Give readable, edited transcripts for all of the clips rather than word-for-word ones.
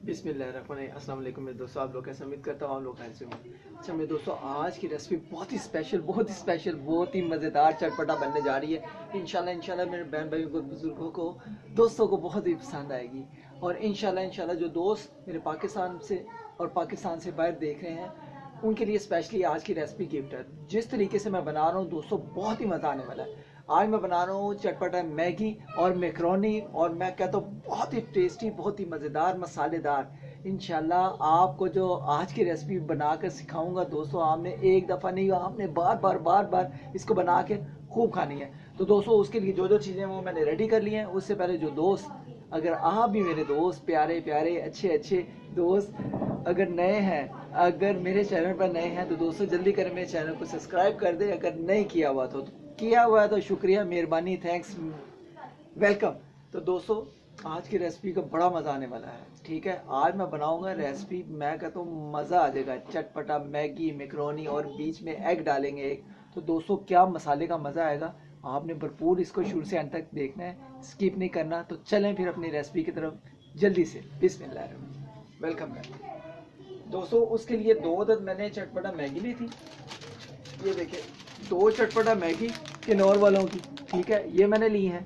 बिस्मिल्लाहिर्रहमानिर्रहीम। अस्सलाम वालेकुम मेरे दोस्तों, आप लोग कैसे, उम्मीद करता हूँ आप लोग कैसे हो। अच्छा मेरे दोस्तों, आज की रेसिपी बहुत ही स्पेशल, बहुत ही मज़ेदार चटपटा बनने जा रही है। इंशाल्लाह मेरे बहन भाइयों को, बुज़ुर्गों को, दोस्तों को बहुत ही पसंद आएगी। और इंशाल्लाह जो दोस्त मेरे पाकिस्तान से और पाकिस्तान से बाहर देख रहे हैं उनके लिए स्पेशली आज की रेसिपी गिफ्ट है। जिस तरीके से मैं बना रहा हूँ दोस्तों, बहुत ही मज़ा आने वाला है। आज मैं बना रहा हूँ चटपटा मैगी और मैक्रोनी, और मैं कहता हूँ बहुत ही टेस्टी, बहुत ही मज़ेदार, मसालेदार। इंशाल्लाह आपको जो आज की रेसिपी बना कर सिखाऊंगा दोस्तों, आपने एक दफ़ा नहीं, आपने बार बार इसको बना के खूब खानी है। तो दोस्तों उसके लिए जो चीज़ें वो मैंने रेडी कर ली हैं। उससे पहले जो दोस्त, अगर आप भी मेरे दोस्त, प्यारे प्यारे अच्छे दोस्त अगर नए हैं, अगर मेरे चैनल पर नए हैं, तो दोस्तों जल्दी करें मेरे चैनल को सब्सक्राइब कर दें। अगर नहीं किया हुआ तो किया हुआ है तो शुक्रिया, मेहरबानी, थैंक्स, वेलकम। तो दोस्तों आज की रेसिपी का बड़ा मज़ा आने वाला है। ठीक है, आज मैं बनाऊंगा रेसिपी, मैं कहता हूँ मज़ा आ जाएगा। चटपटा मैगी मैक्रोनी और बीच में एग डालेंगे एक। तो दोस्तों क्या मसाले का मज़ा आएगा। आपने भरपूर इसको शुरू से अंत तक देखना है, स्किप नहीं करना। तो चलें फिर अपनी रेसिपी की तरफ जल्दी से। बिस्मिल्लाह, वेलकम बैक। दोस्तों उसके लिए 2 अदद मैंने चटपटा मैगी ली थी। ये देखिए 2 चटपटा मैगी किन्नौर वालों की। ठीक है, ये मैंने ली हैं,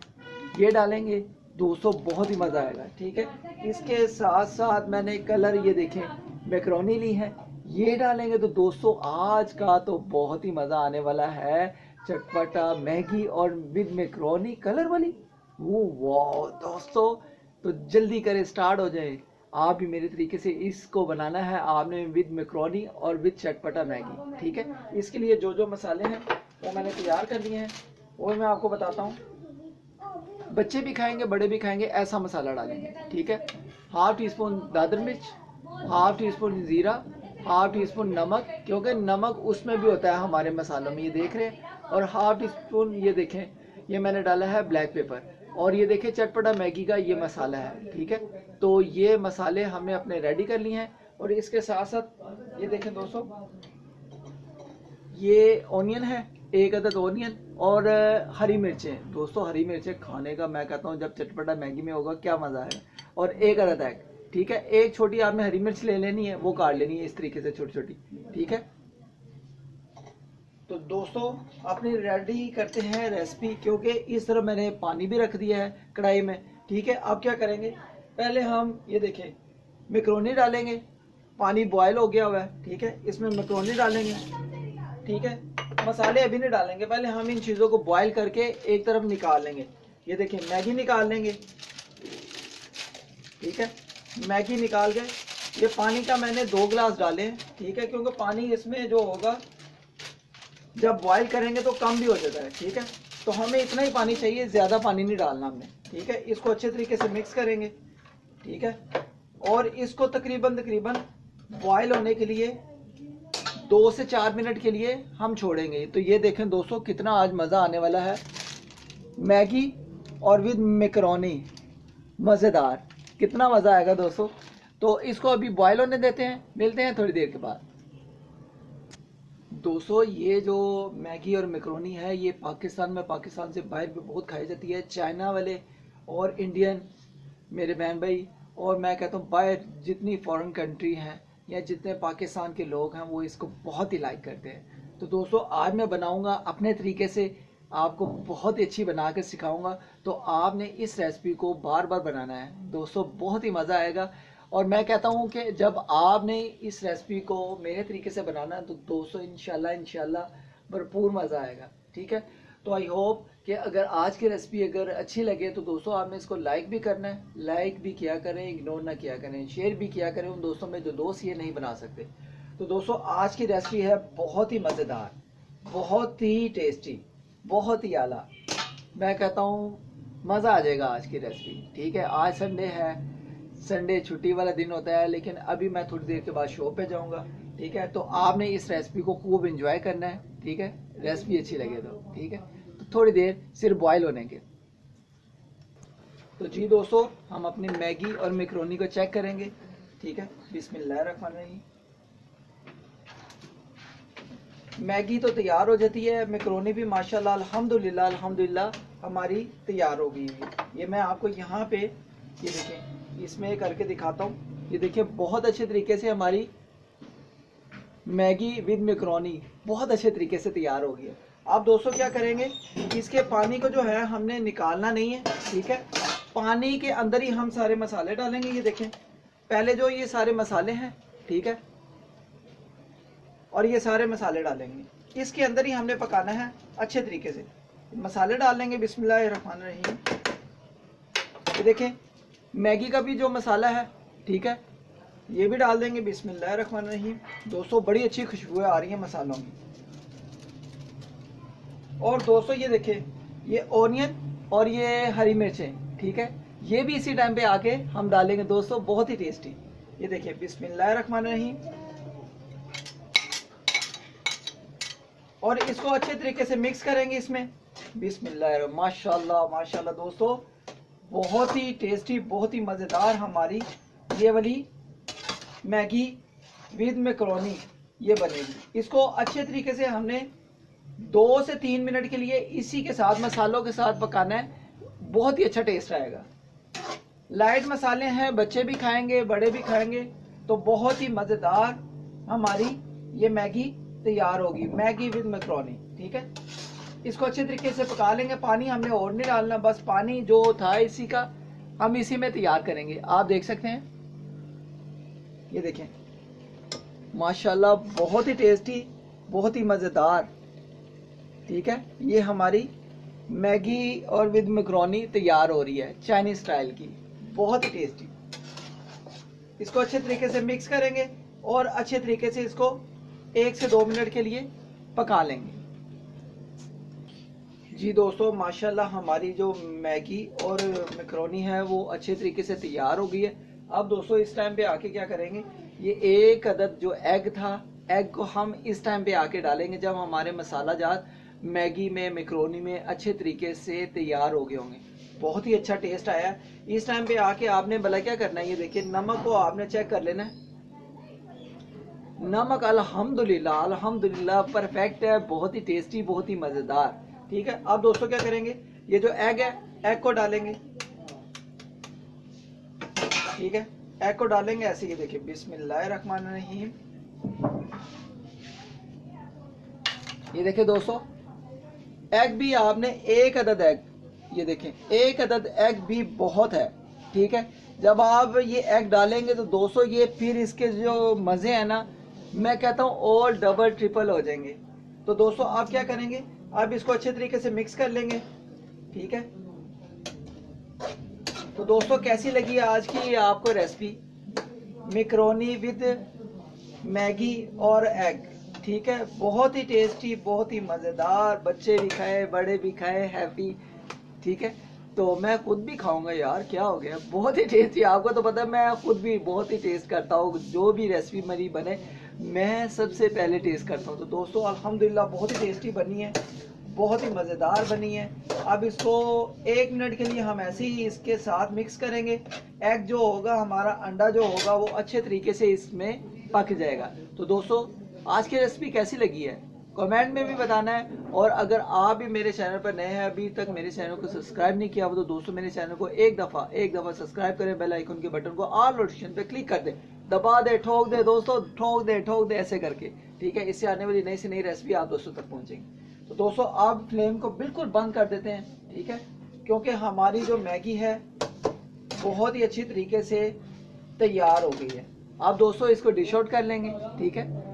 ये डालेंगे दोस्तों, बहुत ही मज़ा आएगा। ठीक है, इसके साथ साथ मैंने कलर, ये देखें, मैक्रोनी ली है, ये डालेंगे। तो दोस्तों आज का तो बहुत ही मज़ा आने वाला है। चटपटा मैगी और विद मैक्रोनी कलर वाली, वो वाह दोस्तों। तो जल्दी करें, स्टार्ट हो जाए। आप भी मेरे तरीके से इसको बनाना है आपने, विद मैक्रोनी और विद चटपटा मैगी। ठीक है, इसके लिए जो मसाले हैं वो मैंने तैयार कर लिए हैं, वो मैं आपको बताता हूँ। बच्चे भी खाएंगे, बड़े भी खाएंगे, ऐसा मसाला डालेंगे। ठीक है, 1/2 टीस्पून दादर मिर्च, 1/2 टीस्पून ज़ीरा, 1/2 टीस्पून नमक, क्योंकि नमक उसमें भी होता है हमारे मसालों में, ये देख रहे हैं। और 1/2 टीस्पून ये देखें, ये मैंने डाला है ब्लैक पेपर। और ये देखें चटपटा मैगी का ये मसाला है। ठीक है, तो ये मसाले हमने अपने रेडी कर लिए हैं। और इसके साथ साथ ये देखें दोस्तों, ये ऑनियन है, 1 अदद ऑनियन, और हरी मिर्चें। दोस्तों हरी मिर्चें खाने का मैं कहता हूँ जब चटपटा मैगी में होगा क्या मज़ा है। और 1 अदद एग। ठीक है, एक छोटी आपने हरी मिर्च ले लेनी है, वो काट लेनी है इस तरीके से छोटी छोटी। ठीक है, तो दोस्तों अपनी रेडी करते हैं रेसिपी, क्योंकि इस तरह मैंने पानी भी रख दिया है कढ़ाई में। ठीक है, अब क्या करेंगे, पहले हम ये देखें मैक्रोनी डालेंगे। पानी बॉयल हो गया हुआ है। ठीक है, इसमें मैक्रोनी डालेंगे। ठीक है, मसाले अभी नहीं डालेंगे, पहले हम इन चीज़ों को बॉयल करके एक तरफ निकाल लेंगे। ये देखिए मैगी निकाल लेंगे। ठीक है, मैगी निकाल के ये पानी का मैंने 2 गिलास डाले हैं। ठीक है, क्योंकि पानी इसमें जो होगा जब बॉयल करेंगे तो कम भी हो जाता है। ठीक है, तो हमें इतना ही पानी चाहिए, ज़्यादा पानी नहीं डालना हमने। ठीक है, इसको अच्छे तरीके से मिक्स करेंगे। ठीक है, और इसको तकरीबन बॉयल होने के लिए 2 से 4 मिनट के लिए हम छोड़ेंगे। तो ये देखें दोस्तों कितना आज मज़ा आने वाला है। मैगी और विद मैक्रोनी, मज़ेदार, कितना मज़ा आएगा दोस्तों। तो इसको अभी बॉयल होने देते हैं, मिलते हैं थोड़ी देर के बाद। दोस्तों ये जो मैगी और मैक्रोनी है, ये पाकिस्तान में, पाकिस्तान से बाहर भी बहुत खाई जाती है। चाइना वाले और इंडियन मेरे बहन भाई, और मैं कहता हूँ बाहर जितनी फॉरेन कंट्री हैं या जितने पाकिस्तान के लोग हैं, वो इसको बहुत ही लाइक करते हैं। तो दोस्तों आज मैं बनाऊंगा अपने तरीके से, आपको बहुत ही अच्छी बना कर सिखाऊंगा। तो आपने इस रेसिपी को बार बार बनाना है दोस्तों, बहुत ही मज़ा आएगा। और मैं कहता हूँ कि जब आपने इस रेसिपी को मेरे तरीके से बनाना है तो दोस्तों इंशाल्लाह भरपूर मज़ा आएगा। ठीक है, तो आई होप कि अगर आज की रेसिपी अगर अच्छी लगे तो दोस्तों आपने इसको लाइक भी करना है, लाइक भी किया करें, इग्नोर ना किया करें, शेयर भी किया करें उन दोस्तों में जो दोस्त ये नहीं बना सकते। तो दोस्तों आज की रेसिपी है बहुत ही मज़ेदार, बहुत ही टेस्टी, बहुत ही आला। मैं कहता हूँ मज़ा आ जाएगा आज की रेसिपी। ठीक है, आज संडे है, संडे छुट्टी वाला दिन होता है, लेकिन अभी मैं थोड़ी देर के बाद शॉप पे जाऊंगा। ठीक है, तो आपने इस रेसिपी को खूब एंजॉय करना है। ठीक है, रेसिपी अच्छी लगे तो। ठीक है, तो थोड़ी देर सिर्फ बॉयल होने के। तो जी दोस्तों हम अपनी मैगी और मैक्रोनी को चेक करेंगे। ठीक है, बिस्मिल्लाहिर्रहमानिर्रहीम। मैगी तो तैयार हो जाती है, मैक्रोनी भी माशाल्लाह अल्हम्दुलिल्लाह हमारी तैयार हो गई है। ये मैं आपको यहाँ पे ये देखें, इसमें करके दिखाता हूँ। ये देखिए बहुत अच्छे तरीके से हमारी मैगी विद मैकरोनी बहुत अच्छे तरीके से तैयार हो गई है। अब दोस्तों क्या करेंगे, इसके पानी को जो है हमने निकालना नहीं है, ठीक है। पानी के अंदर ही हम सारे मसाले डालेंगे। ये देखें पहले जो ये सारे मसाले हैं, ठीक है, और ये सारे मसाले डालेंगे इसके अंदर ही हमने पकाना है अच्छे तरीके से। मसाले डालेंगे बिस्मिल्लाहिर्रहमानिर्रहीम। ये देखें मैगी का भी जो मसाला है, ठीक है, ये भी डाल देंगे बिस्मिल्लाहिर्रहमानिर्रहीम। दोस्तों बड़ी अच्छी खुशबुएं आ रही हैं मसालों में। और दोस्तों ये देखिए ये ओनियन और ये हरी मिर्चें, ठीक है, ये भी इसी टाइम पे आके हम डालेंगे दोस्तों, बहुत ही टेस्टी। ये देखिए बिस्मिल्लाहिर्रहमानिर्रहीम। और इसको अच्छे तरीके से मिक्स करेंगे इसमें बिस्मिल्लाह। माशाल्लाह माशाल्लाह दोस्तों बहुत ही टेस्टी, बहुत ही मज़ेदार हमारी ये वाली मैगी विद मैकरोनी ये बनेगी। इसको अच्छे तरीके से हमने 2 से 3 मिनट के लिए इसी के साथ मसालों के साथ पकाना है, बहुत ही अच्छा टेस्ट आएगा। लाइट मसाले हैं, बच्चे भी खाएंगे बड़े भी खाएंगे, तो बहुत ही मज़ेदार हमारी ये मैगी तैयार होगी, मैगी विद मैकरोनी, ठीक है। इसको अच्छे तरीके से पका लेंगे। पानी हमने और नहीं डालना, बस पानी जो था इसी का हम इसी में तैयार करेंगे। आप देख सकते हैं ये देखें माशाल्लाह बहुत ही टेस्टी, बहुत ही मज़ेदार, ठीक है। ये हमारी मैगी और विद मैकरोनी तैयार हो रही है चाइनीज स्टाइल की, बहुत ही टेस्टी। इसको अच्छे तरीके से मिक्स करेंगे और अच्छे तरीके से इसको 1 से 2 मिनट के लिए पका लेंगे। जी दोस्तों माशाल्लाह हमारी जो मैगी और मैकरोनी है वो अच्छे तरीके से तैयार हो गई है। अब दोस्तों इस टाइम पे आके क्या करेंगे, ये 1 अदद जो एग था, एग को हम इस टाइम पे आके डालेंगे जब हमारे मसाला जात मैगी में मैकरोनी में अच्छे तरीके से तैयार हो गए होंगे। बहुत ही अच्छा टेस्ट आया है। इस टाइम पे आके आपने भला क्या करना है, ये देखिए नमक को आपने चेक कर लेना है। नमक अल्हम्दुलिल्लाह अल्हम्दुलिल्लाह परफेक्ट है, बहुत ही टेस्टी, बहुत ही मज़ेदार, ठीक है। अब दोस्तों क्या करेंगे, ये जो एग है एग को डालेंगे, ठीक है, एग को डालेंगे ऐसे। ये देखिए बिस्मिल्लाहिर्रहमानिर्रहीम। ये देखिए दोस्तों एग भी आपने 1 अदद एग, ये देखें 1 अदद एग भी बहुत है, ठीक है। जब आप ये एग डालेंगे तो दोस्तों ये फिर इसके जो मज़े हैं ना, मैं कहता हूँ और डबल ट्रिपल हो जाएंगे। तो दोस्तों आप क्या करेंगे, आप इसको अच्छे तरीके से मिक्स कर लेंगे, ठीक है। तो दोस्तों कैसी लगी आज की आपको रेसिपी मैकरोनी विद मैगी और एग, ठीक है। बहुत ही टेस्टी, बहुत ही मज़ेदार, बच्चे भी खाए बड़े भी खाए हैप्पी, ठीक है। तो मैं खुद भी खाऊंगा यार, क्या हो गया, बहुत ही टेस्टी। आपको तो पता है मैं खुद भी बहुत ही टेस्ट करता हूँ, जो भी रेसिपी मेरी बने मैं सबसे पहले टेस्ट करता हूँ। तो दोस्तों अल्हम्दुलिल्लाह बहुत ही टेस्टी बनी है, बहुत ही मज़ेदार बनी है। अब इसको 1 मिनट के लिए हम ऐसे ही इसके साथ मिक्स करेंगे। एग जो होगा हमारा, अंडा जो होगा वो अच्छे तरीके से इसमें पक जाएगा। तो दोस्तों आज की रेसिपी कैसी लगी है कमेंट में भी बताना है। और अगर आप भी मेरे चैनल पर नए हैं, अभी तक मेरे चैनल को सब्सक्राइब नहीं किया हो, तो दोस्तों मेरे चैनल को एक दफ़ा सब्सक्राइब करें, बेल आइकन के बटन को ऑल नोटिफिकेशन पे क्लिक कर दें, दबा दे, ठोक दे दोस्तों, ठोक दे ऐसे करके, ठीक है। इससे आने वाली नई से नई रेसिपी आप दोस्तों तक पहुँचेंगी। तो दोस्तों आप फ्लेम को बिल्कुल बंद कर देते हैं, ठीक है, क्योंकि हमारी जो मैगी है बहुत ही अच्छी तरीके से तैयार हो गई है। आप दोस्तों इसको डिश आउट कर लेंगे, ठीक है।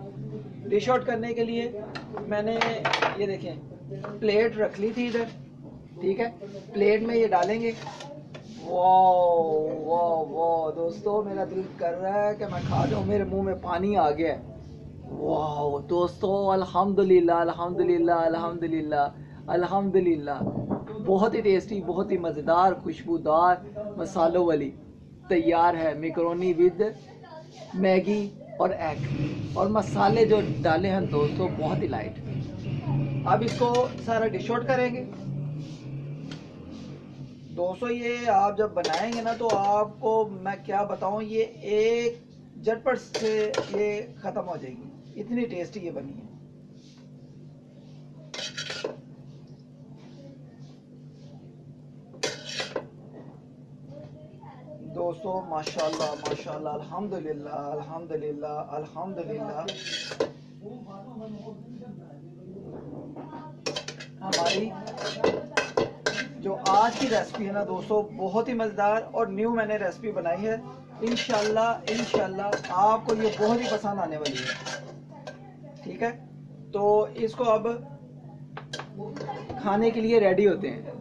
डिश आउट करने के लिए मैंने ये देखें प्लेट रख ली थी इधर, ठीक है। प्लेट में ये डालेंगे। वाह वाह वाह दोस्तों मेरा दिल कर रहा है कि मैं खा जाऊँ, मेरे मुंह में पानी आ गया है। वाह दोस्तों अल्हम्दुलिल्लाह अल्हम्दुलिल्लाह अल्हम्दुलिल्लाह अल्हम्दुलिल्लाह, बहुत ही टेस्टी, बहुत ही मज़ेदार, खुशबूदार मसालों वाली तैयार है मैकरोनी विद मैगी और एग। और मसाले जो डाले हैं दोस्तों बहुत ही लाइट। अब इसको सारा डिश आउट करेंगे। दोस्तों ये आप जब बनाएंगे ना तो आपको मैं क्या बताऊं, ये एक झटपट से ये ख़त्म हो जाएगी, इतनी टेस्टी ये बनी है। दोस्तों, माशाल्लाह माशाल्लाह, अल्हम्दुलिल्लाह अल्हम्दुलिल्लाह अल्हम्दुलिल्लाह। हमारी जो आज की रेसिपी है ना दोस्तों, बहुत ही मज़ेदार और न्यू मैंने रेसिपी बनाई है। इंशाल्लाह इंशाल्लाह आपको ये बहुत ही पसंद आने वाली है। ठीक है, तो इसको अब खाने के लिए रेडी होते हैं।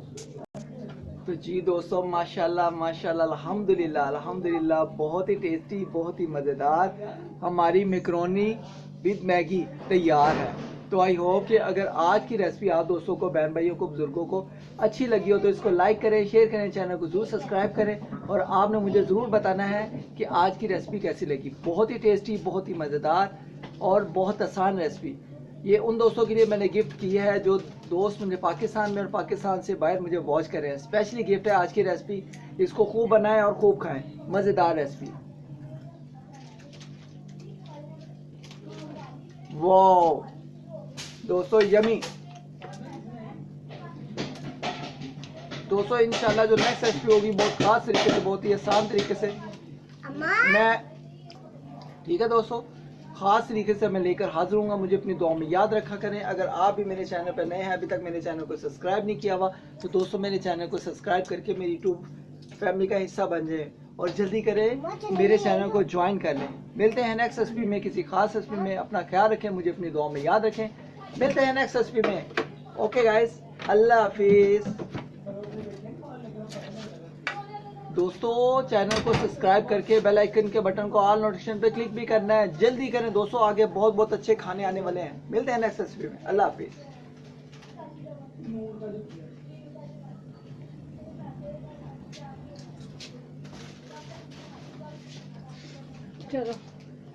तो जी दोस्तों, माशाल्लाह माशाल्लाह, अल्हम्दुलिल्लाह अल्हम्दुलिल्लाह, बहुत ही टेस्टी, बहुत ही मज़ेदार हमारी मैकरोनी विद मैगी तैयार है। तो आई होप कि अगर आज की रेसिपी आप दोस्तों को, बहन भाइयों को, बुजुर्गों को अच्छी लगी हो तो इसको लाइक करें, शेयर करें, चैनल को ज़रूर सब्सक्राइब करें और आपने मुझे ज़रूर बताना है कि आज की रेसिपी कैसी लगी। बहुत ही टेस्टी, बहुत ही मज़ेदार और बहुत आसान रेसिपी। ये उन दोस्तों के लिए मैंने गिफ्ट की है जो दोस्त मुझे पाकिस्तान में और पाकिस्तान से बाहर मुझे वॉच कर रहे हैं। स्पेशली गिफ्ट है आज की रेसिपी। इसको खूब बनाएं और खूब खाएं। मज़ेदार रेसिपी। वाओ दोस्तों, यमी। दोस्तों इंशाल्लाह जो नेक्स्ट रेसिपी होगी बहुत खास तरीके से, बहुत ही आसान तरीके से मैं, ठीक है दोस्तों, खास तरीके से मैं लेकर हाजिर हूँगा। मुझे अपनी दुआ में याद रखा करें। अगर आप भी मेरे चैनल पर नए हैं, अभी तक मेरे चैनल को सब्सक्राइब नहीं किया हुआ, तो दोस्तों मेरे चैनल को सब्सक्राइब करके मेरी यूट्यूब फैमिली का हिस्सा बन जाए और जल्दी करें मेरे चैनल को ज्वाइन कर लें। मिलते हैं नेक्स्ट रेसिपी में, किसी खास रेसिपी में। अपना ख्याल रखें, मुझे अपनी दुआ में याद रखें। मिलते हैं नेक्स्ट रेसिपी में। ओके गाइस, अल्लाह हाफिज़। दोस्तों चैनल को सब्सक्राइब करके बेल आइकन के बटन को ऑल नोटिफिकेशन पे क्लिक भी करना है। जल्दी करें दोस्तों, आगे बहुत बहुत अच्छे खाने आने वाले हैं। मिलते हैं नेक्स्ट रेसिपी में। अल्लाह हाफिज़। चलो।